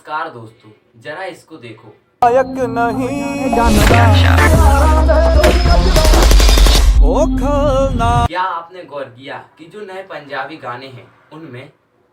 नमस्कार दोस्तों, जरा इसको देखो। लायक नहीं ओ खलना। क्या आपने गौर किया कि जो नए पंजाबी गाने हैं उनमें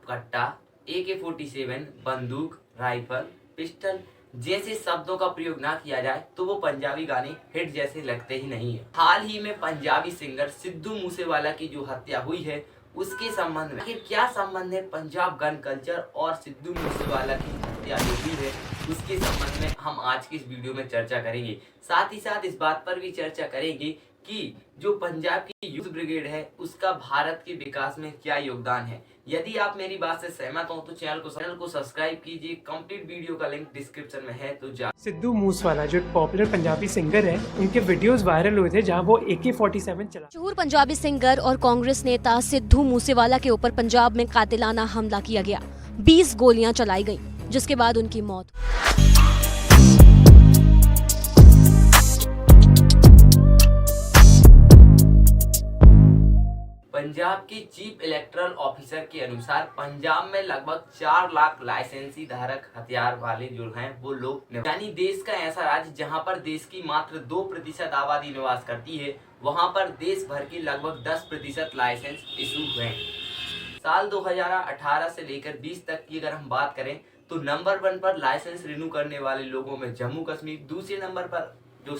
कट्टा, AK-47, बंदूक, राइफल, पिस्टल जैसे शब्दों का प्रयोग ना किया जाए तो वो पंजाबी गाने हिट जैसे लगते ही नहीं है। हाल ही में पंजाबी सिंगर सिद्धू मूसेवाला की जो हत्या हुई है उसके संबंध में आखिर क्या संबंध है पंजाब गन कल्चर और सिद्धू मूसेवाला की हत्या जो हुई है उसके संबंध में हम आज की इस वीडियो में चर्चा करेंगे। साथ ही साथ इस बात पर भी चर्चा करेंगे कि जो पंजाब की यूथ ब्रिगेड है उसका भारत के विकास में क्या योगदान है। यदि आप मेरी बात से सहमत हो तो चैनल को सब्सक्राइब कीजिए। कंप्लीट वीडियो का लिंक डिस्क्रिप्शन में है तो जा। सिद्धू मूसेवाला जो एक पॉपुलर पंजाबी सिंगर है, उनके वीडियोस वायरल हुए थे जहां वो AK-47 चला। मशहूर पंजाबी सिंगर और कांग्रेस नेता सिद्धू मूसेवाला के ऊपर पंजाब में कातिलाना हमला किया गया। 20 गोलियां चलाई गईं, जिसके बाद उनकी मौत। पंजाब के चीफ इलेक्टोरल ऑफिसर के अनुसार पंजाब में लगभग 4 लाख लाइसेंसी धारक हथियार वाले जो हैं वो लोग, यानी देश का ऐसा राज्य जहां पर देश की मात्र 2% आबादी निवास करती है, वहां पर देश भर की लगभग 10% लाइसेंस इशू हुए। साल 2018 से लेकर 20 तक की अगर हम बात करें तो नंबर 1 पर लाइसेंस रिन्यू करने वाले लोगों में जम्मू कश्मीर, दूसरे नंबर पर जो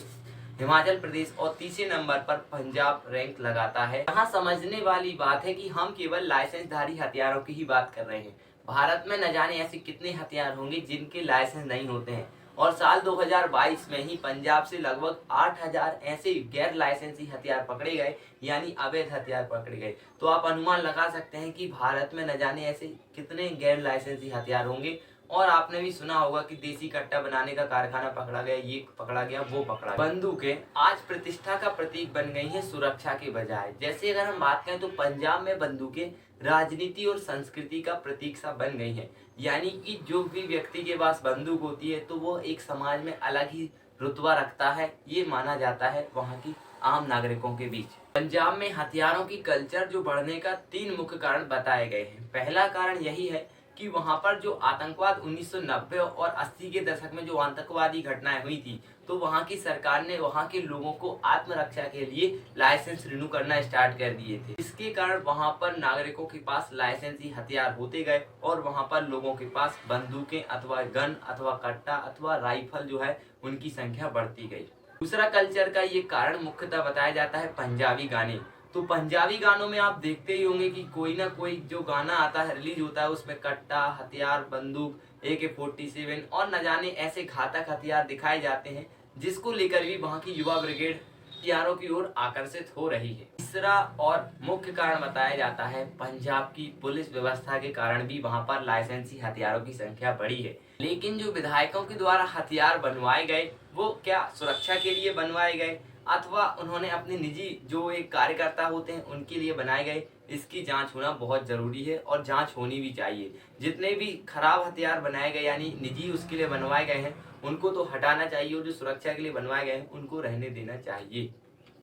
हिमाचल प्रदेश और तीसरे नंबर पर पंजाब रैंक लगाता है। यहाँ समझने वाली बात है कि हम केवल लाइसेंसधारी हथियारों की ही बात कर रहे हैं। भारत में न जाने ऐसे कितने हथियार होंगे जिनके लाइसेंस नहीं होते हैं, और साल 2022 में ही पंजाब से लगभग 8000 ऐसे गैर लाइसेंसी हथियार पकड़े गए, यानी अवैध हथियार पकड़े गए। तो आप अनुमान लगा सकते हैं कि भारत में न जाने ऐसे कितने गैर लाइसेंसी हथियार होंगे। और आपने भी सुना होगा कि देसी कट्टा बनाने का कारखाना पकड़ा गया, ये पकड़ा गया, वो पकड़ा गया। बंदूकें आज प्रतिष्ठा का प्रतीक बन गई हैं सुरक्षा के बजाय। जैसे अगर हम बात करें तो पंजाब में बंदूकें राजनीति और संस्कृति का प्रतीक सा बन गई हैं, यानी कि जो भी व्यक्ति के पास बंदूक होती है तो वो एक समाज में अलग ही रुतबा रखता है, ये माना जाता है वहाँ की आम नागरिकों के बीच। पंजाब में हथियारों की कल्चर जो बढ़ने का 3 मुख्य कारण बताए गए हैं। पहला कारण यही है कि वहां पर जो आतंकवाद 1990 और 80 के दशक में जो आतंकवादी घटनाएं हुई थी, तो वहां की सरकार ने वहां के लोगों को आत्मरक्षा के लिए लाइसेंस रिन्यू करना स्टार्ट कर दिए थे। इसके कारण वहां पर नागरिकों के पास लाइसेंसी हथियार होते गए और वहां पर लोगों के पास बंदूकें अथवा गन अथवा कट्टा अथवा राइफल जो है उनकी संख्या बढ़ती गई। दूसरा कल्चर का ये कारण मुख्यतः बताया जाता है पंजाबी गाने। तो पंजाबी गानों में आप देखते ही होंगे कि कोई ना कोई जो गाना आता है, रिलीज होता है, उसमें कट्टा, हथियार, बंदूक, AK-47 और न जाने ऐसे घातक हथियार दिखाए जाते हैं, जिसको लेकर भी वहां की युवा ब्रिगेड हथियारों की ओर आकर्षित हो रही है। तीसरा और मुख्य कारण बताया जाता है पंजाब की पुलिस व्यवस्था के कारण भी वहां पर लाइसेंसी हथियारों की संख्या बढ़ी है। लेकिन जो विधायकों के द्वारा हथियार बनवाए गए वो क्या सुरक्षा के लिए बनवाए गए अथवा उन्होंने अपने निजी जो एक कार्यकर्ता होते हैं उनके लिए बनाए गए, इसकी जांच होना बहुत जरूरी है और जांच होनी भी चाहिए। जितने भी खराब हथियार बनाए गए यानी निजी उसके लिए बनवाए गए हैं उनको तो हटाना चाहिए, और जो सुरक्षा के लिए बनवाए गए हैं उनको रहने देना चाहिए।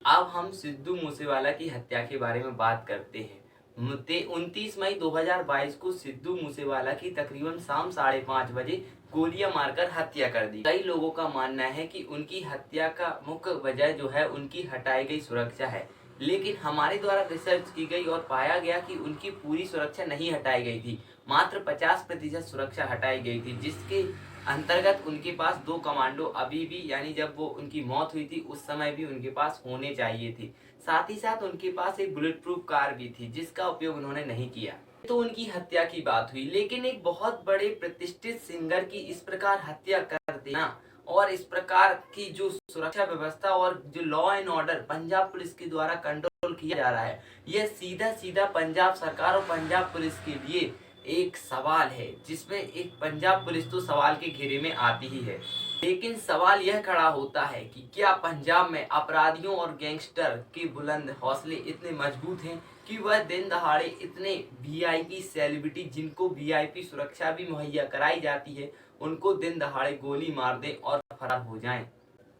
अब हम सिद्धू मूसेवाला की हत्या के बारे में बात करते हैं। 29 मई 2022 को सिद्धू मूसेवाला की तकरीबन शाम 5:30 बजे गोलियां मारकर हत्या कर दी। कई लोगों का मानना है कि उनकी हत्या का मुख्य वजह जो है उनकी हटाई गई सुरक्षा है, लेकिन हमारे द्वारा रिसर्च की गई और पाया गया कि उनकी पूरी सुरक्षा नहीं हटाई गई थी, मात्र 50% सुरक्षा हटाई गई थी, जिसके अंतर्गत उनके पास 2 कमांडो अभी भी, यानी जब वो उनकी मौत हुई थी उस समय भी उनके पास होने चाहिए थे। साथ ही साथ उनके पास एक बुलेट प्रूफ कार भी थी जिसका उपयोग उन्होंने नहीं किया। तो उनकी हत्या की बात हुई, लेकिन एक बहुत बड़े प्रतिष्ठित सिंगर की इस प्रकार हत्या कर देना और इस प्रकार की जो सुरक्षा व्यवस्था और जो law and order Punjab police के द्वारा कंट्रोल किया जा रहा है, यह सीधा सीधा पंजाब सरकार और पंजाब पुलिस के लिए एक सवाल है, जिसमें एक पंजाब पुलिस तो सवाल के घेरे में आती ही है। लेकिन सवाल यह खड़ा होता है कि क्या पंजाब में अपराधियों और गैंगस्टर के बुलंद हौसले इतने मजबूत हैं कि वह दिन दहाड़े इतने VIP सेलिब्रिटी जिनको VIP सुरक्षा भी मुहैया कराई जाती है उनको दिन दहाड़े गोली मार दें और फरार हो जाएं।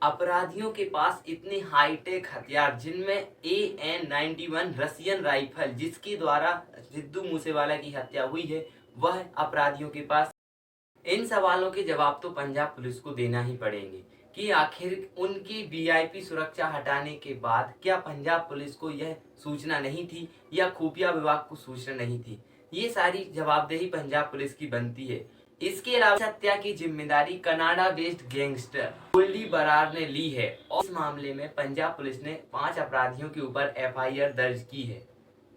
अपराधियों के पास इतने हाईटेक हथियार जिनमें AN-91 रसियन राइफल जिसके द्वारा सिद्धू मूसेवाला की हत्या हुई है, वह अपराधियों के पास इन सवालों के जवाब तो पंजाब पुलिस को देना ही पड़ेंगे कि आखिर उनकी वीआईपी सुरक्षा हटाने के बाद क्या पंजाब पुलिस को यह सूचना नहीं थी या खुफिया विभाग को सूचना नहीं थी। ये सारी जवाबदेही पंजाब पुलिस की बनती है। इसके अलावा इस हत्या की जिम्मेदारी Canada based gangster Goldy Brar ने ली है और इस मामले में पंजाब पुलिस ने 5 अपराधियों के ऊपर एफआईआर दर्ज की है,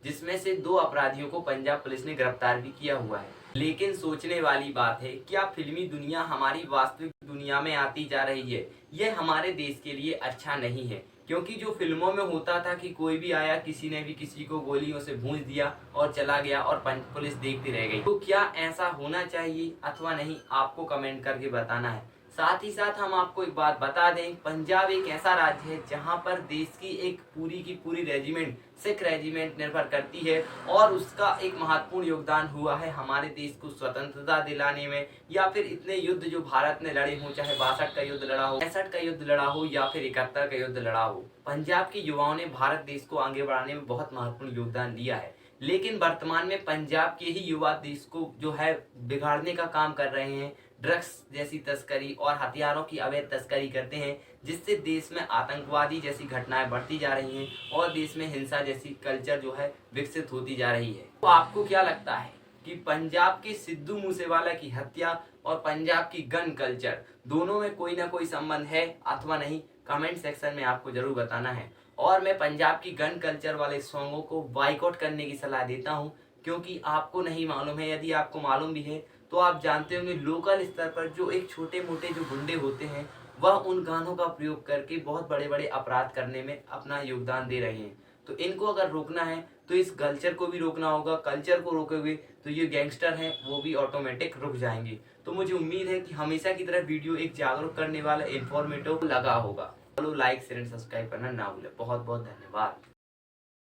जिसमें से 2 अपराधियों को पंजाब पुलिस ने गिरफ्तार भी किया हुआ है। लेकिन सोचने वाली बात है, क्या फिल्मी दुनिया हमारी वास्तविक दुनिया में आती जा रही है? यह हमारे देश के लिए अच्छा नहीं है, क्योंकि जो फिल्मों में होता था कि कोई भी आया, किसी ने भी किसी को गोलियों से भूंज दिया और चला गया और पुलिस देखती रह गई। तो क्या ऐसा होना चाहिए अथवा नहीं, आपको कमेंट करके बताना है। साथ ही साथ हम आपको एक बात बता दें, पंजाब एक ऐसा राज्य है जहां पर देश की एक पूरी की पूरी रेजिमेंट, सिख रेजिमेंट निर्भर करती है और उसका एक महत्वपूर्ण योगदान हुआ है हमारे देश को स्वतंत्रता दिलाने में, या फिर इतने युद्ध जो भारत ने लड़े हों, चाहे 62 का युद्ध लड़ा हो, 65 का युद्ध लड़ा हो या फिर 71 का युद्ध लड़ा हो। पंजाब के युवाओं ने भारत देश को आगे बढ़ाने में बहुत महत्वपूर्ण योगदान दिया है। लेकिन वर्तमान में पंजाब के ही युवा देश को जो है बिगाड़ने का काम कर रहे हैं। ड्रग्स जैसी तस्करी और हथियारों की अवैध तस्करी करते हैं, जिससे देश में आतंकवादी जैसी घटनाएं बढ़ती जा रही हैं और देश में हिंसा जैसी कल्चर जो है विकसित होती जा रही है। तो आपको क्या लगता है कि पंजाब के सिद्धू मूसेवाला की हत्या और पंजाब की गन कल्चर दोनों में कोई ना कोई संबंध है अथवा नहीं? कमेंट सेक्शन में आपको जरूर बताना है। और मैं पंजाब की गन कल्चर वाले सॉन्गों को बाइकआउट करने की सलाह देता हूं, क्योंकि आपको नहीं मालूम है, यदि आपको मालूम भी है तो आप जानते होंगे लोकल स्तर पर जो एक छोटे मोटे जो गुंडे होते हैं वह उन गानों का प्रयोग करके बहुत बड़े बड़े अपराध करने में अपना योगदान दे रहे हैं। तो इनको अगर रोकना है तो इस कल्चर को भी रोकना होगा। कल्चर को रोकोगे तो ये गैंगस्टर हैं वो भी ऑटोमेटिक रुक जाएंगे। तो मुझे उम्मीद है कि हमेशा की तरह वीडियो एक जागरूक करने वाला, इंफॉर्मेटिव लगा होगा। चलो लाइक शेयर एंड सब्सक्राइब करना ना भूलें। बहुत बहुत धन्यवाद।